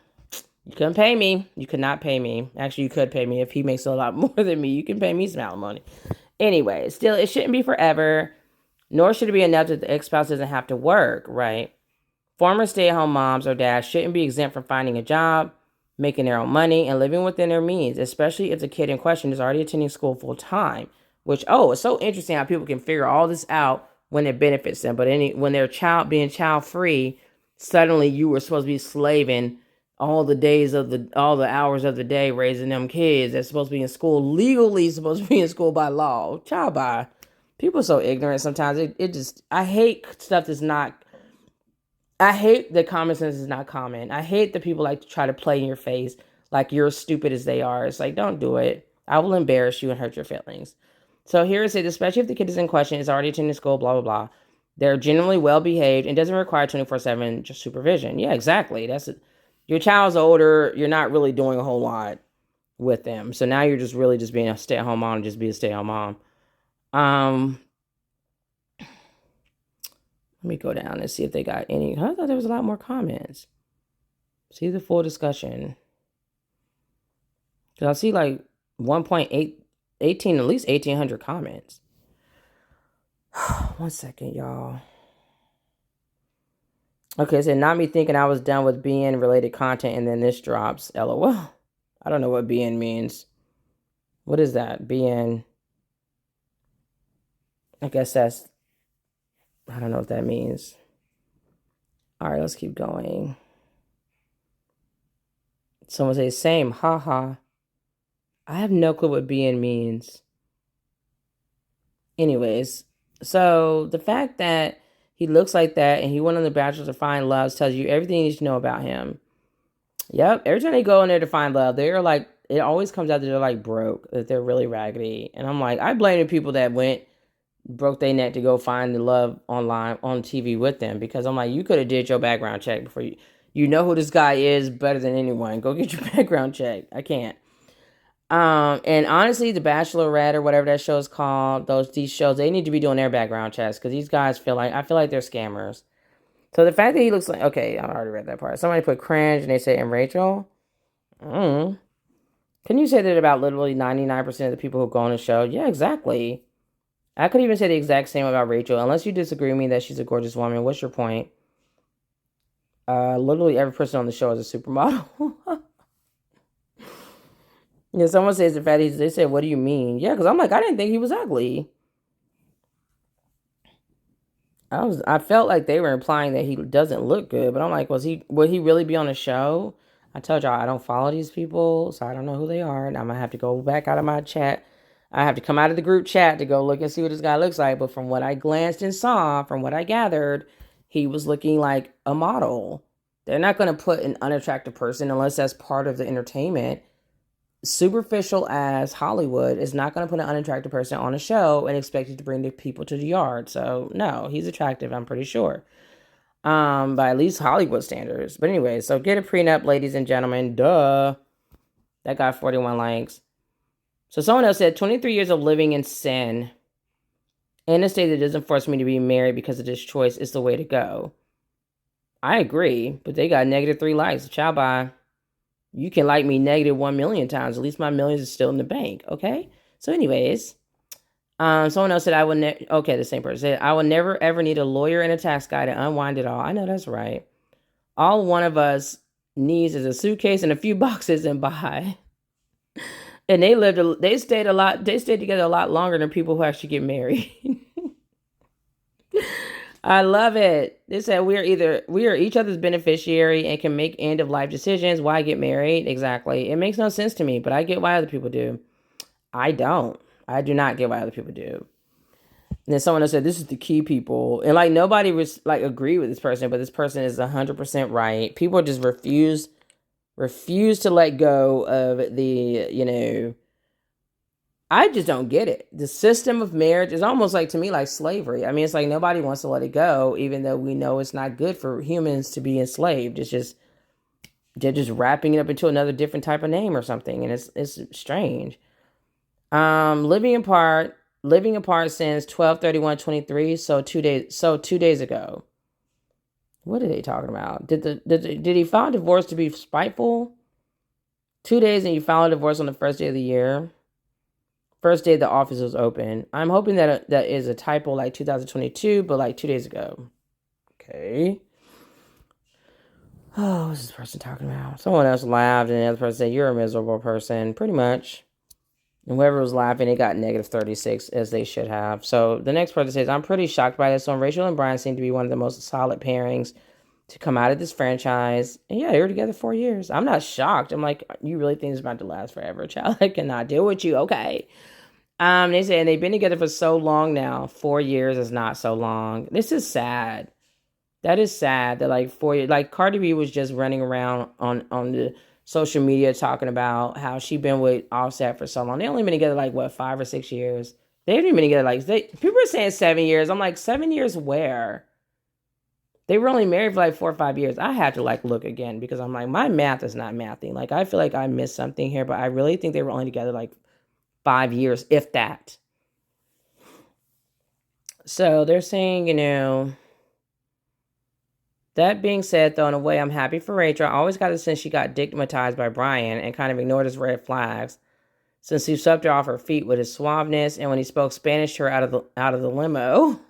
you couldn't pay me. You could not pay me. Actually, you could pay me if he makes a lot more than me. You can pay me some alimony. Anyway, still, it shouldn't be forever, nor should it be enough that the ex-spouse doesn't have to work, right? Former stay-at-home moms or dads shouldn't be exempt from finding a job, making their own money, and living within their means, especially if the kid in question is already attending school full-time. Which, it's so interesting how people can figure all this out when it benefits them. But when they're being child-free, suddenly you were supposed to be slaving all the hours of the day raising them kids that's supposed to be in school, legally supposed to be in school by law. Child by. People are so ignorant sometimes. I hate stuff that's not... I hate that common sense is not common. I hate that people like to try to play in your face like you're as stupid as they are. It's like, don't do it. I will embarrass you and hurt your feelings. So here it says, especially if the kid is in question, is already attending school, blah, blah, blah. They're generally well behaved and doesn't require 24/7 supervision. Yeah, exactly. That's it. Your child's older. You're not really doing a whole lot with them. So now you're just really just being a stay-at-home mom and just be a stay-at-home mom. Let me go down and see if they got any. I thought there was a lot more comments. See the full discussion. Because I see like 1.18, at least 1,800 comments. 1 second, y'all. Okay, so not me thinking I was done with BN related content and then this drops. LOL. I don't know what BN means. What is that? BN. I guess that's... I don't know what that means. All right, let's keep going. Someone says, same, haha. I have no clue what being means. Anyways, so the fact that he looks like that and he went on The Bachelor to find love tells you everything you need to know about him. Yep, every time they go in there to find love, they're like, it always comes out that they're like broke, that they're really raggedy. And I'm like, I blame the people that broke their neck to go find the love online on TV with them, because I'm like, you could have did your background check before you know who this guy is better than anyone. Go get your background check. I can't. And honestly, The Bachelorette or whatever that show is called, these shows, they need to be doing their background checks because these guys I feel like they're scammers. So the fact that he looks like, okay, I already read that part. Somebody put cringe and they say, and Rachel? Can you say that about literally 99% of the people who go on the show? Yeah, exactly. I could even say the exact same about Rachel. Unless you disagree with me that she's a gorgeous woman, what's your point? Literally every person on the show is a supermodel. Yeah, someone says the fact they said, what do you mean? Yeah, because I'm like, I didn't think he was ugly. I felt like they were implying that he doesn't look good, but I'm like, would he really be on a show? I told y'all I don't follow these people, so I don't know who they are, and I'm gonna have to go back out of my chat. I have to come out of the group chat to go look and see what this guy looks like. But from what I glanced and saw, from what I gathered, he was looking like a model. They're not going to put an unattractive person unless that's part of the entertainment. Superficial as Hollywood is not going to put an unattractive person on a show and expect it to bring the people to the yard. So no, he's attractive, I'm pretty sure. By at least Hollywood standards. But anyway, so get a prenup, ladies and gentlemen. Duh. That got 41 likes. So someone else said, 23 years of living in sin. In a state that doesn't force me to be married because of this choice is the way to go. I agree, but they got -3 likes. Ciao, bye. You can like me -1 million times. At least my millions are still in the bank, okay? So anyways, Someone else said, I would okay, the same person said, I will never ever need a lawyer and a tax guy to unwind it all. I know that's right. All one of us needs is a suitcase and a few boxes and buy. And they stayed together a lot longer than people who actually get married. I love it. They said we are each other's beneficiary and can make end of life decisions. Why get married? Exactly. It makes no sense to me, but I get why other people do. I don't. I do not get why other people do. And then someone else said this is the key, people, and like nobody was like agree with this person, but this person is 100% right. People just refuse to let go of the. I just don't get it. The system of marriage is almost like, to me, like slavery. I mean, it's like nobody wants to let it go, even though we know it's not good for humans to be enslaved. It's just, they're just wrapping it up into another different type of name or something. And it's strange. Living apart since 12/31/23. So 2 days ago. What are they talking about? Did he file a divorce to be spiteful? 2 days and you filed a divorce on the first day of the year. First day the office was open. I'm hoping that that is a typo, like 2022, but like 2 days ago. Okay. Oh, what's this person talking about? Someone else laughed, and the other person said, "You're a miserable person," pretty much. And whoever was laughing, they got -36, as they should have. So the next person says, "I'm pretty shocked by this one. Rachel and Bryan seem to be one of the most solid pairings to come out of this franchise. And yeah, they were together 4 years. I'm not shocked. I'm like, you really think it's about to last forever, child? I cannot deal with you. Okay." They say, and they've been together for so long now. 4 years is not so long. This is sad. That is sad that like 4 years, like Cardi B was just running around on the social media talking about how she been with Offset for so long. They only been together like what, 5 or 6 years. They haven't been together people are saying 7 years. I'm like, 7 years where? They were only married for like 4 or 5 years. I had to like look again because I'm like, my math is not mathing. Like I feel like I missed something here, but I really think they were only together like 5 years, if that. So they're saying, that being said, though, in a way, I'm happy for Rachel. I always got the sense she got digmatized by Bryan and kind of ignored his red flags, since he swept her off her feet with his suaveness and when he spoke Spanish to her out of the limo.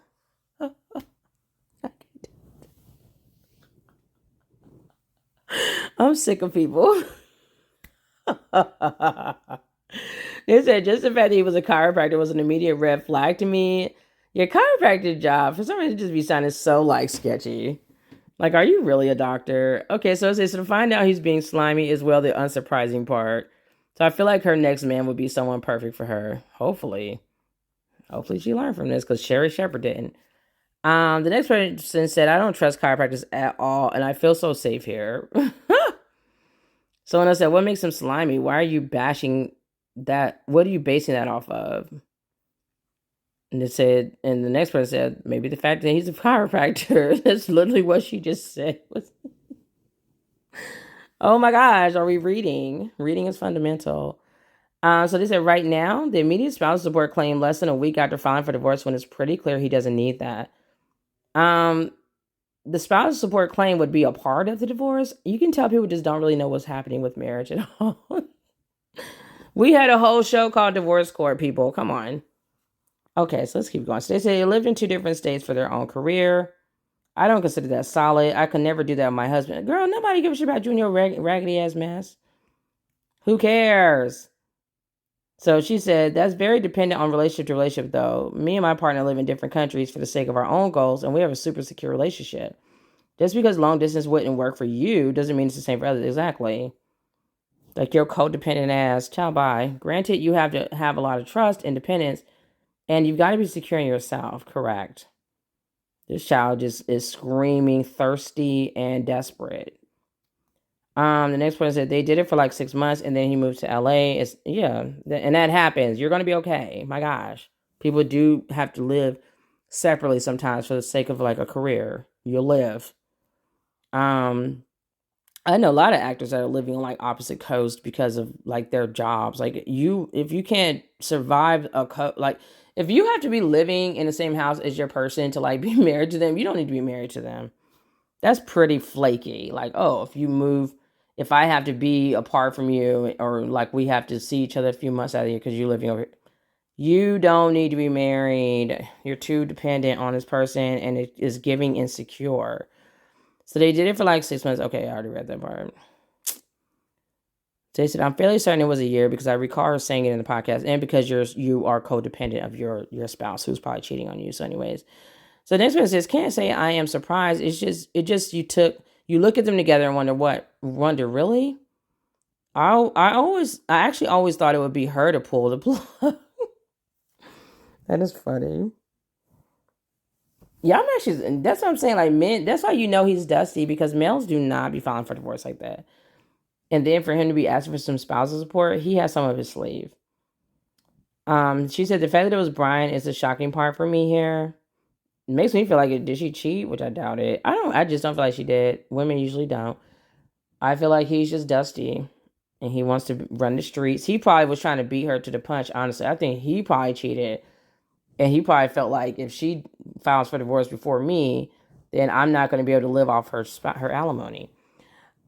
I'm sick of people. They said just the fact that he was a chiropractor was an immediate red flag to me. Your chiropractor job, for some reason, just be sounding so like sketchy. Like, are you really a doctor? Okay, so to find out he's being slimy is, well, the unsurprising part. So I feel like her next man would be someone perfect for her. Hopefully. Hopefully she learned from this, because Sherry Shepherd didn't. The next person said, I don't trust chiropractors at all, and I feel so safe here. Someone else said, what makes him slimy? Why are you bashing that? What are you basing that off of? And the next person said, maybe the fact that he's a chiropractor. That's literally what she just said. Oh my gosh, are we reading? Reading is fundamental. So they said, right now, the immediate spousal support claim less than a week after filing for divorce, when it's pretty clear he doesn't need that. The spousal support claim would be a part of the divorce. You can tell people just don't really know what's happening with marriage at all. We had a whole show called Divorce Court, people. Come on. Okay, so let's keep going. So they say they lived in 2 different states for their own career. I don't consider that solid. I could never do that with my husband. Girl, nobody gives a shit about you and your raggedy ass mess. Who cares? So she said, that's very dependent on relationship to relationship, though. Me and my partner live in different countries for the sake of our own goals, and we have a super secure relationship. Just because long distance wouldn't work for you doesn't mean it's the same for others. Exactly. Like your codependent ass. Ciao, bye. Granted, you have to have a lot of trust, independence, and you've got to be secure in yourself. Correct. This child just is screaming, thirsty, and desperate. The next person said they did it for like 6 months, and then he moved to LA. And that happens. You're going to be okay. My gosh. People do have to live separately sometimes for the sake of like a career. You'll live. I know a lot of actors that are living on like opposite coasts because of like their jobs. Like if you can't survive if you have to be living in the same house as your person to like be married to them, you don't need to be married to them. That's pretty flaky. Like, oh, if I have to be apart from you, or like we have to see each other a few months out of the year because you're living over here. You don't need to be married. You're too dependent on this person, and it is giving insecure. So they did it for like 6 months. Okay, I already read that part. They said, I'm fairly certain it was a year because I recall her saying it in the podcast, and because you are codependent of your spouse who's probably cheating on you. So, anyways. So the next one says, can't say I am surprised. You look at them together and wonder, really? I actually always thought it would be her to pull the plug. That is funny. Yeah, that's what I'm saying. Like, men, that's why you know he's dusty, because males do not be filing for divorce like that. And then for him to be asking for some spousal support, he has some of his sleeve. She said the fact that it was Bryan is the shocking part for me here. It makes me feel like did she cheat? Which I doubt it. I just don't feel like she did. Women usually don't. I feel like he's just dusty and he wants to run the streets. He probably was trying to beat her to the punch, honestly. I think he probably cheated. And he probably felt like if she files for divorce before me, then I'm not going to be able to live off her alimony.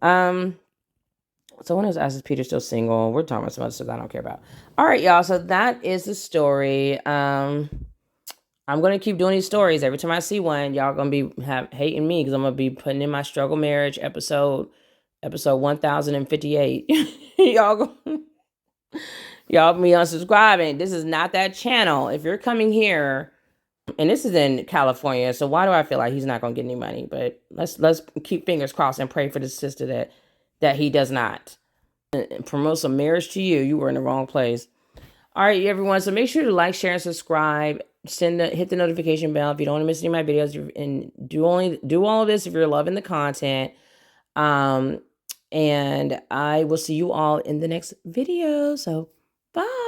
Someone else asked, is Peter still single? We're talking about some other stuff I don't care about. All right, y'all. So that is the story. I'm going to keep doing these stories. Every time I see one, y'all going to be hating me because I'm going to be putting in my struggle marriage episode 1058. Y'all be unsubscribing. This is not that channel. If you're coming here, and this is in California, so why do I feel like he's not going to get any money? But let's keep fingers crossed and pray for the sister that he does not promote some marriage to you. You were in the wrong place. All right, everyone. So make sure to like, share, and subscribe. Hit the notification bell if you don't want to miss any of my videos, and do all of this if you're loving the content. And I will see you all in the next video. So bye.